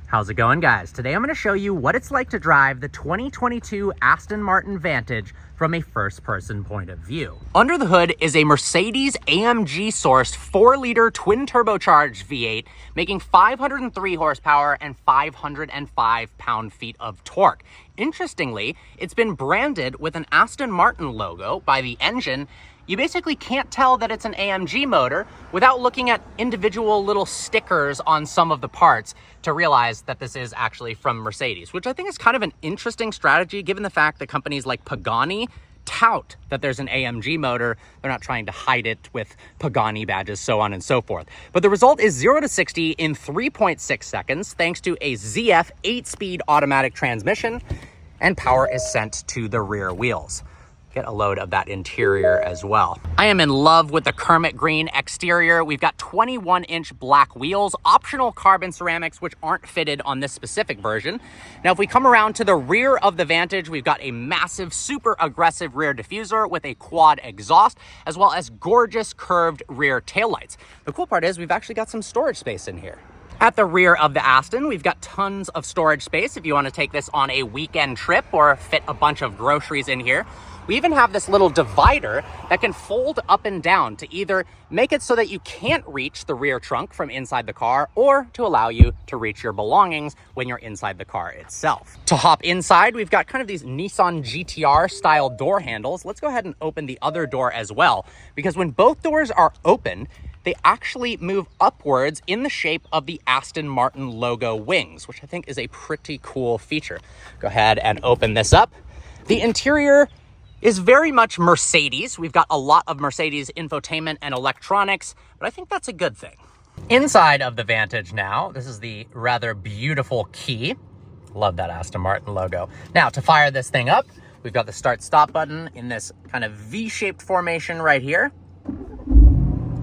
How's it going, guys? Today I'm going to show you what it's like to drive the 2022 Aston Martin Vantage from a first-person point of view. Under the hood is a Mercedes-AMG-sourced 4-liter twin-turbocharged V8, making 503 horsepower and 505 pound-feet of torque. Interestingly, it's been branded with an Aston Martin logo by the engine. You basically can't tell that it's an AMG motor without looking at individual little stickers on some of the parts to realize that this is actually from Mercedes, which I think is kind of an interesting strategy given the fact that companies like Pagani tout that there's an AMG motor. They're not trying to hide it with Pagani badges, so on and so forth. But the result is 0 to 60 in 3.6 seconds, thanks to a ZF 8-speed automatic transmission, and power is sent to the rear wheels. Get a load of that interior as well. I am in love with the Kermit green exterior. We've got 21-inch black wheels, optional carbon ceramics, which aren't fitted on this specific version. Now, if we come around to the rear of the Vantage, we've got a massive, super aggressive rear diffuser with a quad exhaust, as well as gorgeous curved rear taillights. The cool part is we've actually got some storage space in here. At the rear of the Aston, we've got tons of storage space if you want to take this on a weekend trip or fit a bunch of groceries in here. We even have this little divider that can fold up and down to either make it so that you can't reach the rear trunk from inside the car or to allow you to reach your belongings when you're inside the car itself. To hop inside, we've got kind of these Nissan GTR style door handles. Let's go ahead and open the other door as well, because when both doors are open, they actually move upwards in the shape of the Aston Martin logo wings, which I think is a pretty cool feature. Go ahead and open this up. The interior is very much Mercedes. We've got a lot of Mercedes infotainment and electronics, but I think that's a good thing. Inside of the Vantage now, this is the rather beautiful key. Love that Aston Martin logo. Now, to fire this thing up, we've got the start-stop button in this kind of V-shaped formation right here.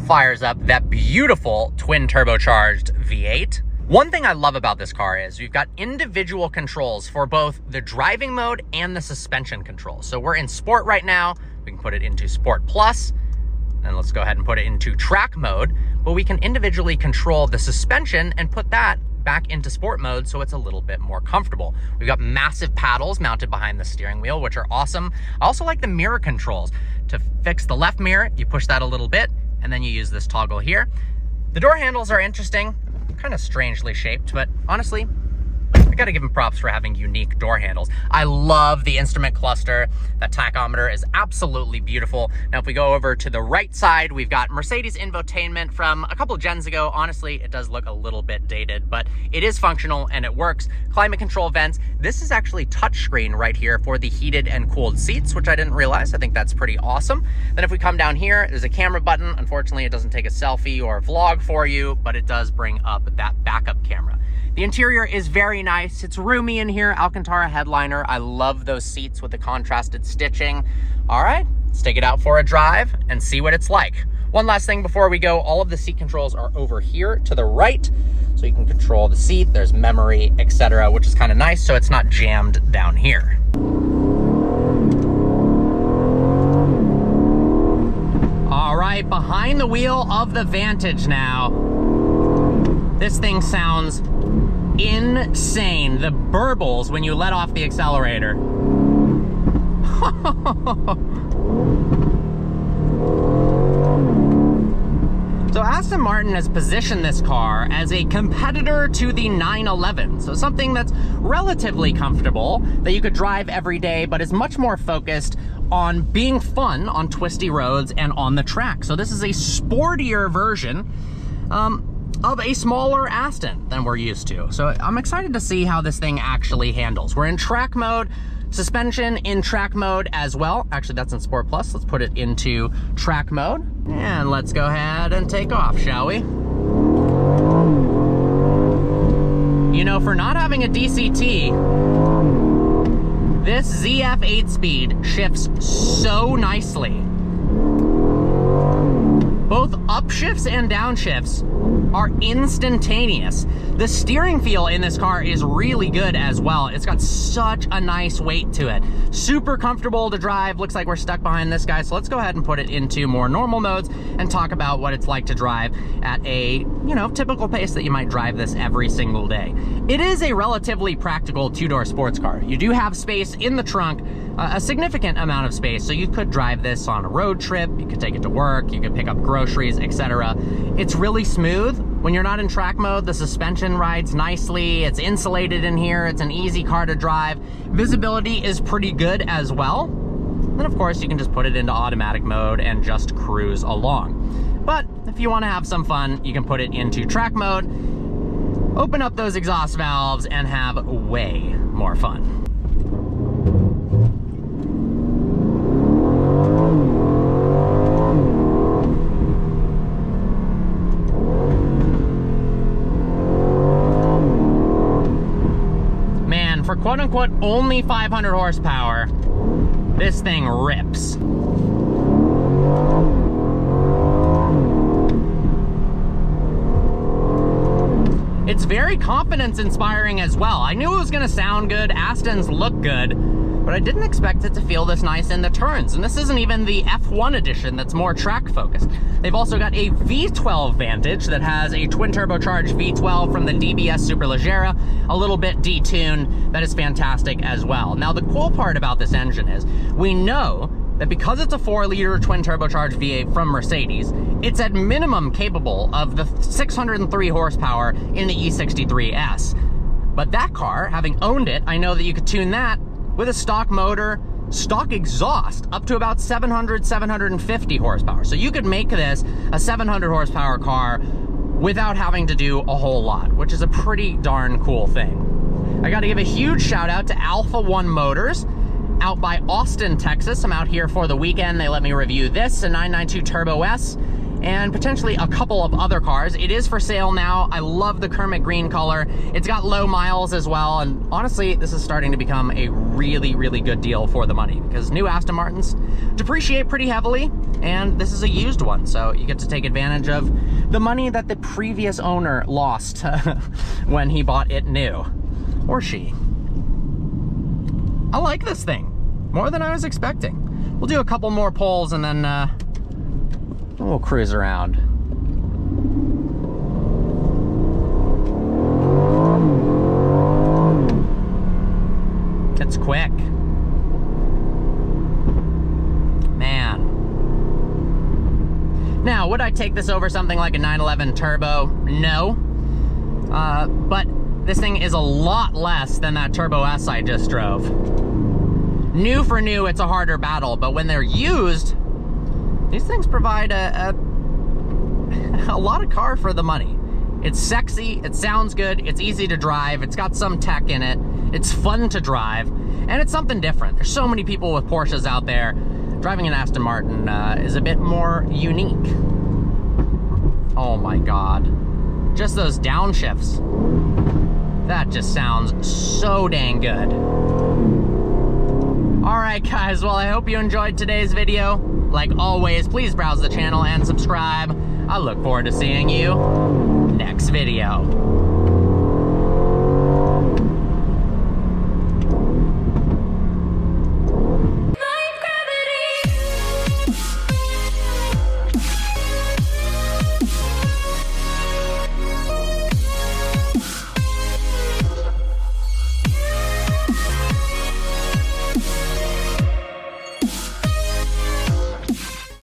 Fires up that beautiful twin turbocharged V8. One thing I love about this car is we've got individual controls for both the driving mode and the suspension control. So we're in Sport right now. We can put it into Sport Plus, and let's go ahead and put it into track mode, but we can individually control the suspension and put that back into sport mode so it's a little bit more comfortable. We've got massive paddles mounted behind the steering wheel, which are awesome. I also like the mirror controls. To fix the left mirror, you push that a little bit, and then you use this toggle here. The door handles are interesting, kind of strangely shaped, but honestly, I gotta give them props for having unique door handles. I love the instrument cluster. That tachometer is absolutely beautiful. Now, if we go over to the right side, we've got Mercedes infotainment from a couple of gens ago. Honestly, it does look a little bit dated, but it is functional and it works. Climate control vents. This is actually touchscreen right here for the heated and cooled seats, which I didn't realize. I think that's pretty awesome. Then if we come down here, there's a camera button. Unfortunately, it doesn't take a selfie or a vlog for you, but it does bring up that backup camera. The interior is very nice. It's roomy in here. Alcantara headliner. I love those seats with the contrasted stitching. All right, let's take it out for a drive and see what it's like. One last thing before we go, all of the seat controls are over here to the right, so you can control the seat. There's memory, etc., which is kind of nice, so it's not jammed down here. All right, behind the wheel of the Vantage now. This thing sounds insane. The burbles when you let off the accelerator. So Aston Martin has positioned this car as a competitor to the 911. So something that's relatively comfortable, that you could drive every day, but is much more focused on being fun on twisty roads and on the track. So this is a sportier version of a smaller Aston than we're used to. So I'm excited to see how this thing actually handles. We're in track mode, suspension in track mode as well. Actually, that's in Sport Plus. Let's put it into track mode. And let's go ahead and take off, shall we? You know, for not having a DCT, this ZF 8-speed shifts so nicely. Both up upshifts and downshifts are instantaneous. The steering feel in this car is really good as well. It's got such a nice weight to it. Super comfortable to drive. Looks like we're stuck behind this guy, so let's go ahead and put it into more normal modes and talk about what it's like to drive at a, you know, typical pace that you might drive this every single day. It is a relatively practical two-door sports car. You do have space in the trunk, a significant amount of space, so you could drive this on a road trip, you could take it to work, you could pick up groceries, etc. It's really smooth. When you're not in track mode, the suspension rides nicely, it's insulated in here, it's an easy car to drive. Visibility is pretty good as well. Then of course you can just put it into automatic mode and just cruise along. But if you want to have some fun, you can put it into track mode, open up those exhaust valves, and have way more fun. For quote-unquote only 500 horsepower, this thing rips. It's very confidence-inspiring as well. I knew it was gonna sound good, Astons look good, but I didn't expect it to feel this nice in the turns. And this isn't even the F1 edition that's more track-focused. They've also got a V12 Vantage that has a twin-turbocharged V12 from the DBS Superleggera, a little bit detuned, that is fantastic as well. Now, the cool part about this engine is we know that because it's a 4-liter twin-turbocharged V8 from Mercedes, it's at minimum capable of the 603 horsepower in the E63S. But that car, having owned it, I know that you could tune that with a stock motor, stock exhaust, up to about 700, 750 horsepower. So you could make this a 700 horsepower car without having to do a whole lot, which is a pretty darn cool thing. I gotta give a huge shout out to Alpha One Motors out by Austin, Texas. I'm out here for the weekend. They let me review this, a 992 Turbo S, and potentially a couple of other cars. It is for sale now. I love the Kermit green color. It's got low miles as well, and honestly, this is starting to become a really, really good deal for the money, because new Aston Martins depreciate pretty heavily, and this is a used one, so you get to take advantage of the money that the previous owner lost when he bought it new, or she. I like this thing more than I was expecting. We'll do a couple more polls and then we'll cruise around. It's quick. Man. Now, would I take this over something like a 911 Turbo? No. But this thing is a lot less than that Turbo S I just drove. New for new, it's a harder battle, but when they're used, these things provide a lot of car for the money. It's sexy, it sounds good, it's easy to drive, it's got some tech in it, it's fun to drive, and it's something different. There's so many people with Porsches out there. Driving an Aston Martin is a bit more unique. Oh my God. Just those downshifts. That just sounds so dang good. All right, guys, well, I hope you enjoyed today's video. Like always, please browse the channel and subscribe. I look forward to seeing you next video.